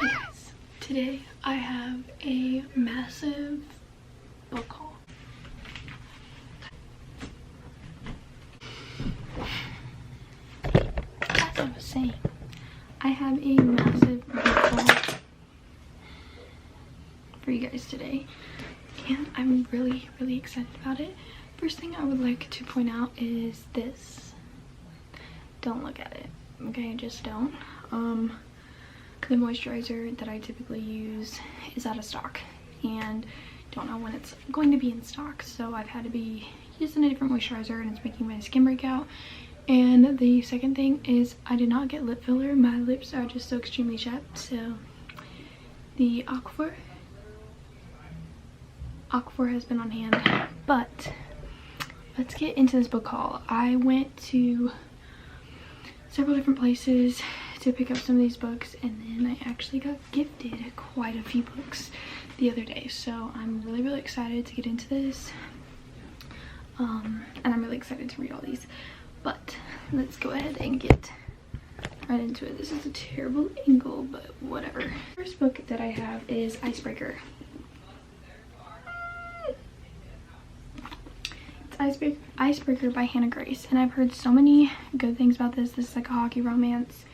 Hey guys, today I have a massive book haul. As I was saying, I have a massive book haul for you guys today, and I'm really excited about it. First thing I would like to point out is this. Don't look at it, okay? Just don't. The moisturizer that I typically use is out of stock and don't know when it's going to be in stock, so I've had to be using a different moisturizer and it's making my skin break out. And the second thing is I did not get lip filler. My lips are just so extremely chapped, so the Aquaphor has been on hand. But let's get into this book haul. I went to several different places to pick up some of these books, and then I actually got gifted quite a few books the other day, so I'm really excited to get into this, and I'm really excited to read all these. But let's go ahead and get right into it. This is a terrible angle, but whatever. First book that I have is Icebreaker by Hannah Grace, and I've heard so many good things about this. This is like a hockey romance.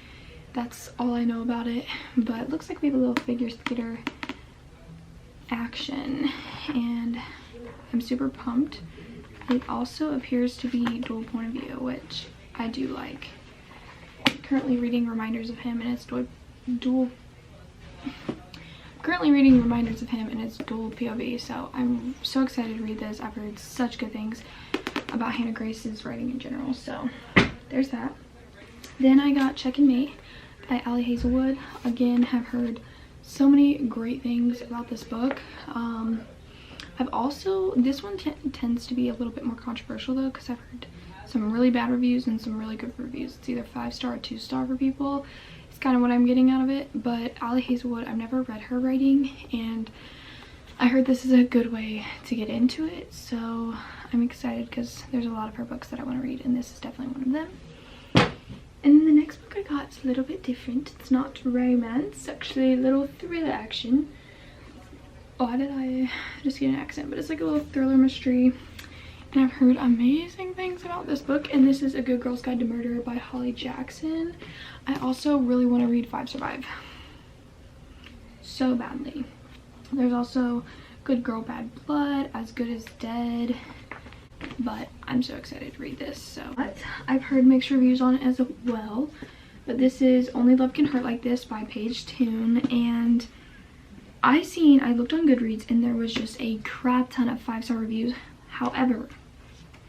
That's all I know about it, but it looks like we have a little figure skater action, and I'm super pumped. It also appears to be dual point of view, which I do like. Currently reading Reminders of Him, and it's dual POV, so I'm so excited to read this. I've heard such good things about Hannah Grace's writing in general, so there's that. Then I got Check and Mate by Ali Hazelwood. Again, have heard so many great things about this book. I've also, this one tends to be a little bit more controversial though, because I've heard some really bad reviews and some really good reviews. It's either 5-star or 2-star for people. It's kind of what I'm getting out of it. But Ali Hazelwood, I've never read her writing, and I heard this is a good way to get into it, so I'm excited because there's a lot of her books that I want to read, and this is definitely one of them. And then the next book I got is a little bit different. It's not romance, actually a little thriller action. Why did I just get an accent? But it's like a little thriller mystery, and I've heard amazing things about this book, and this is A Good Girl's Guide to Murder by Holly Jackson. I also really want to read 5 Survive so badly. There's also Good Girl Bad Blood, As Good as Dead, but I'm so excited to read this. So I've heard mixed reviews on it as well, but this is Only Love Can Hurt Like This by Paige Toon, and I looked on Goodreads and there was just a crap ton of 5-star reviews. However,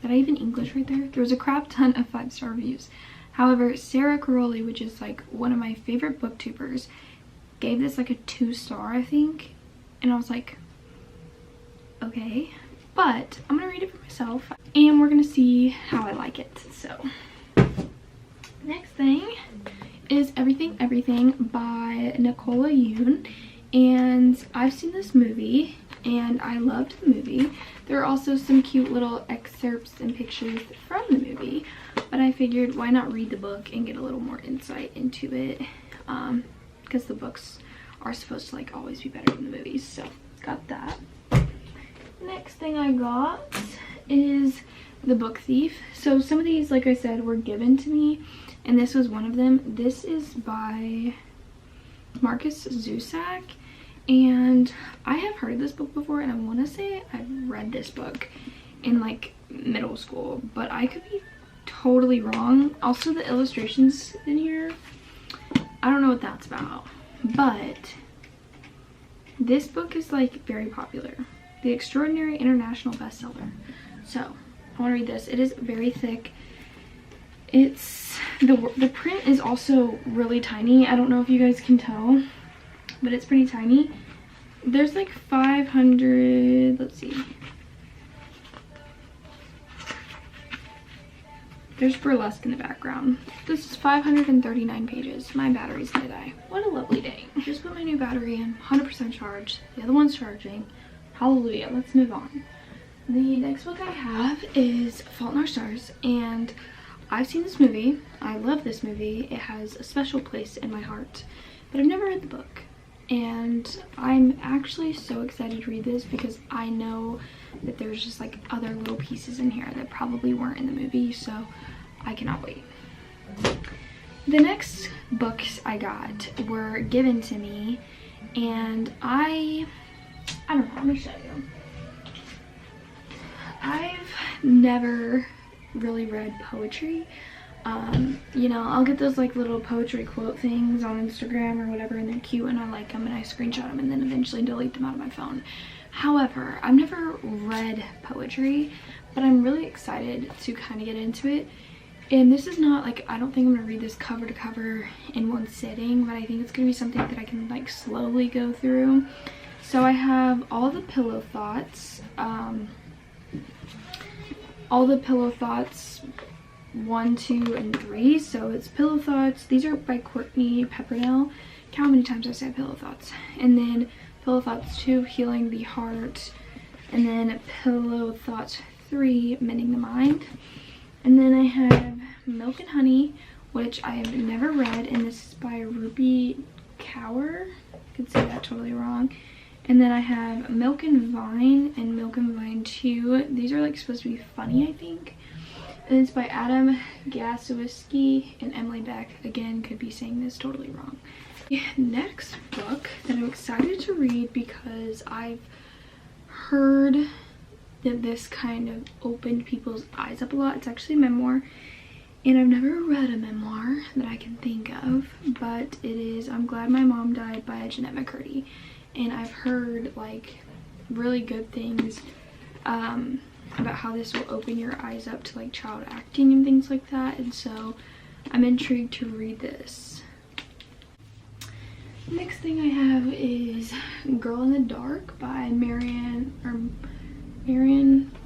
did I even English right there? There was a crap ton of 5-star reviews. However, Sarah Caroli, which is like one of my favorite booktubers, gave this like a 2-star, I think, and I was like, okay. But I'm gonna read it for myself, and we're gonna see how I like it. So next thing is Everything by Nicola Yoon, and I've seen this movie and I loved the movie. There are also some cute little excerpts and pictures from the movie, but I figured why not read the book and get a little more insight into it, because the books are supposed to like always be better than the movies. So got that. Next thing I got is The Book Thief. So some of these, like I said, were given to me, and this was one of them. This is by Marcus Zusak, and I have heard of this book before, and I want to say I've read this book in like middle school, but I could be totally wrong. Also, the illustrations in here, I don't know what that's about, but this book is like very popular. The Extraordinary International Bestseller. So I want to read this. It is very thick. It's the print is also really tiny. I don't know if you guys can tell, but it's pretty tiny. There's like 500, let's see. There's burlesque in the background. This is 539 pages. My battery's gonna die. What a lovely day. Just put my new battery in, 100% charged. The other one's charging. Hallelujah. Let's move on. The next book I have is Fault in Our Stars, and I've seen this movie. I love this movie. It has a special place in my heart, but I've never read the book. and I'm actually so excited to read this because I know that there's just like other little pieces in here that probably weren't in the movie, so I cannot wait. The next books I got were given to me, and I don't know, let me show you. I've never really read poetry. You know, I'll get those like little poetry quote things on Instagram or whatever, and they're cute and I like them and I screenshot them and then eventually delete them out of my phone. However, I've never read poetry, but I'm really excited to kind of get into it. And this is not like, I don't think I'm gonna read this cover to cover in one sitting, but I think it's gonna be something that I can like slowly go through. So I have all the pillow thoughts, 1, 2, and 3. So it's pillow thoughts. These are by Courtney Pepperdale. Count how many times I said pillow thoughts. And then pillow thoughts 2, healing the heart. And then pillow thoughts 3, mending the mind. And then I have Milk and Honey, which I have never read, and this is by Ruby Kaur. I could say that totally wrong. And then I have Milk and Vine and Milk and Vine 2. These are like supposed to be funny, I think. And it's by Adam Gasiewski and Emily Beck. Again, could be saying this totally wrong. The next book that I'm excited to read because I've heard that this kind of opened people's eyes up a lot. It's actually a memoir, and I've never read a memoir that I can think of, but it is I'm Glad My Mom Died by Jeanette McCurdy. And I've heard like really good things about how this will open your eyes up to like child acting and things like that, and so I'm intrigued to read this. Next thing I have is Girl in the Dark by Marian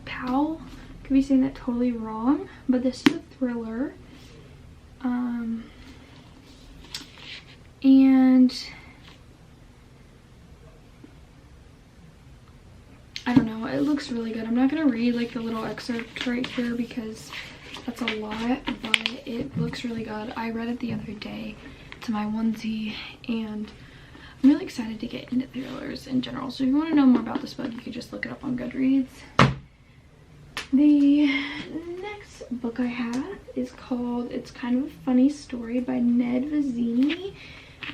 Powell. Could be saying that totally wrong, but this is a thriller. And I don't know, it looks really good. I'm not gonna read like the little excerpt right here because that's a lot, but it looks really good. I read it the other day to my onesie, and I'm really excited to get into thrillers in general. So if you want to know more about this book, you can just look it up on Goodreads. The next book I have is called It's Kind of a Funny Story by Ned Vizzini.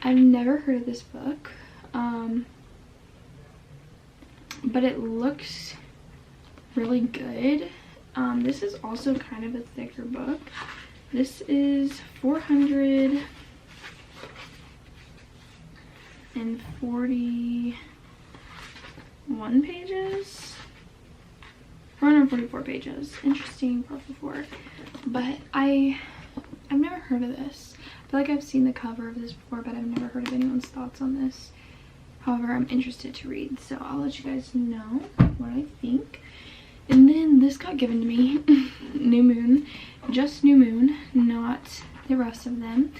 I've never heard of this book, but it looks really good. This is also kind of a thicker book. This is 441 pages. 444 pages. Interesting part before. But I've never heard of this. I feel like I've seen the cover of this before, but I've never heard of anyone's thoughts on this. However, I'm interested to read, so I'll let you guys know what I think. And then this got given to me, New Moon, just New Moon, not the rest of them.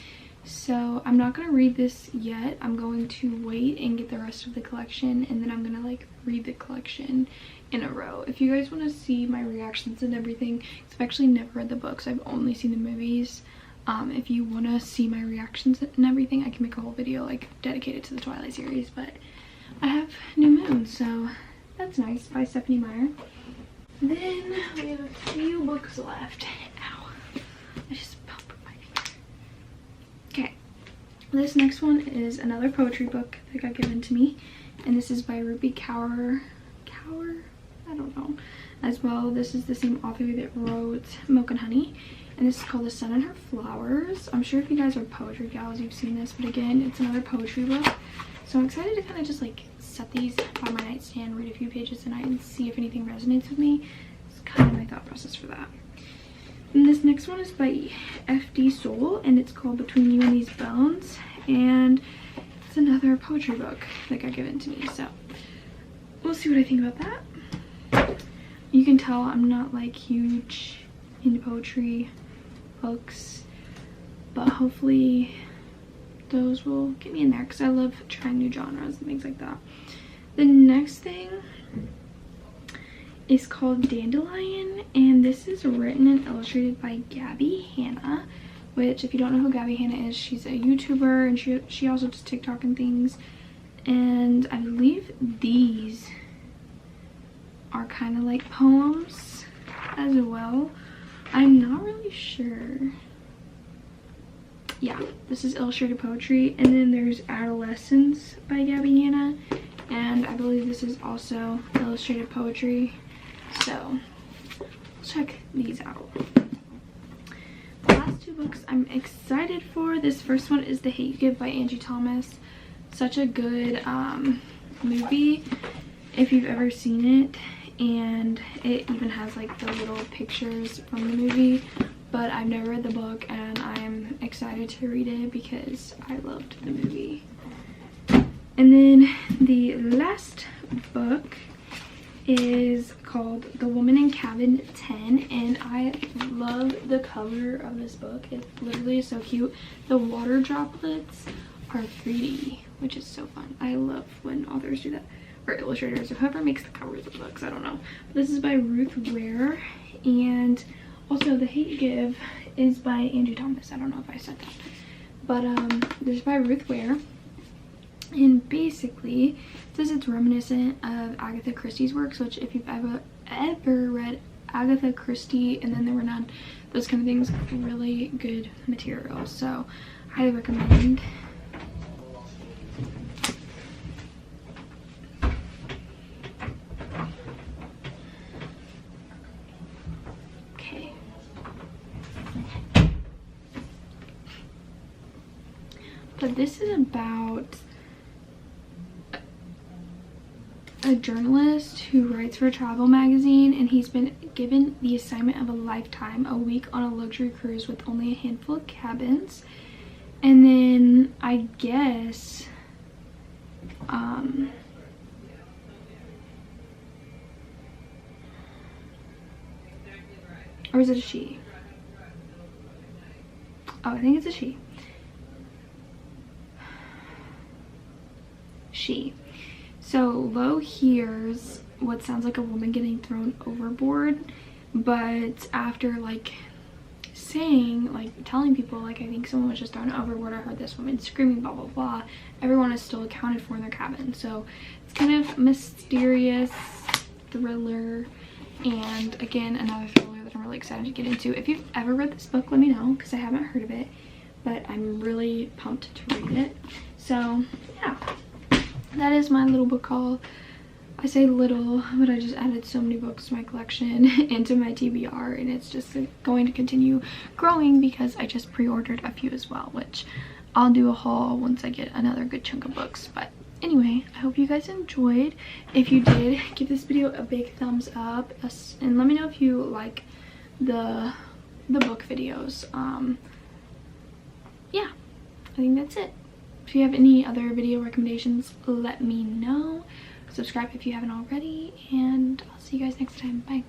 So I'm not gonna read this yet. I'm going to wait and get the rest of the collection, and then I'm gonna like read the collection in a row. If you guys want to see my reactions and everything, I've actually never read the books, I've only seen the movies. If you want to see my reactions and everything, I can make a whole video like dedicated to the Twilight series, but I have New Moon, so that's nice, by Stephanie Meyer. Then we have a few books left. Ow, I just bumped my finger. Okay, this next one is another poetry book that got given to me, and this is by Ruby Kaur, I don't know, as well. This is the same author that wrote Milk and Honey, and this is called The Sun and Her Flowers. I'm sure if you guys are poetry gals, you've seen this, but again, it's another poetry book. So I'm excited to kind of just like set these by my nightstand, read a few pages a night, and see if anything resonates with me. It's kind of my thought process for that. And this next one is by F.D. Soul, and it's called Between You and These Bones, and it's another poetry book that got given to me, so we'll see what I think about that. You can tell I'm not like huge into poetry books, but hopefully those will get me in there because I love trying new genres and things like that. The next thing is called Dandelion, and this is written and illustrated by Gabby Hanna, which if you don't know who Gabby Hanna is, she's a YouTuber, and she also does TikTok and things, And I believe these are kind of like poems as well. I'm not really sure. Yeah, this is illustrated poetry. And then there's Adolescence by Gabby Hanna, and I believe this is also illustrated poetry. So let's check these out. The last two books I'm excited for. This first one is The Hate You Give by Angie Thomas. Such a good movie if you've ever seen it, and it even has like the little pictures from the movie, but I've never read the book and I'm excited to read it because I loved the movie. And then the last book is called The Woman in Cabin 10, and I love the cover of this book. It literally is so cute. The water droplets are 3D, which is so fun. I love when authors do that, or illustrators, or whoever makes the covers of books, I don't know. This is by Ruth Ware, and also The Hate You Give is by Angie Thomas. I don't know if I said that, but this is by Ruth Ware, and basically it says it's reminiscent of Agatha Christie's works, which if you've ever read Agatha Christie and Then There Were None, those kind of things, really good material, so highly recommend. But this is about a journalist who writes for a travel magazine, and he's been given the assignment of a lifetime, a week on a luxury cruise with only a handful of cabins. And then I guess or is it a she? Oh, I think it's a she. So Lo hears what sounds like a woman getting thrown overboard, but after like saying, like telling people like I think someone was just thrown overboard, I heard this woman screaming, blah blah blah, everyone is still accounted for in their cabin. So it's kind of mysterious thriller, and again another thriller that I'm really excited to get into. If you've ever read this book, let me know, because I haven't heard of it, but I'm really pumped to read it. So yeah, that is my little book haul. I say little, but I just added so many books to my collection into my TBR, and it's just going to continue growing because I just pre-ordered a few as well, which I'll do a haul once I get another good chunk of books. But anyway, I hope you guys enjoyed. If you did, give this video a big thumbs up, and let me know if you like the book videos. Yeah, I think that's it. If you have any other video recommendations, let me know. Subscribe if you haven't already, and I'll see you guys next time. Bye.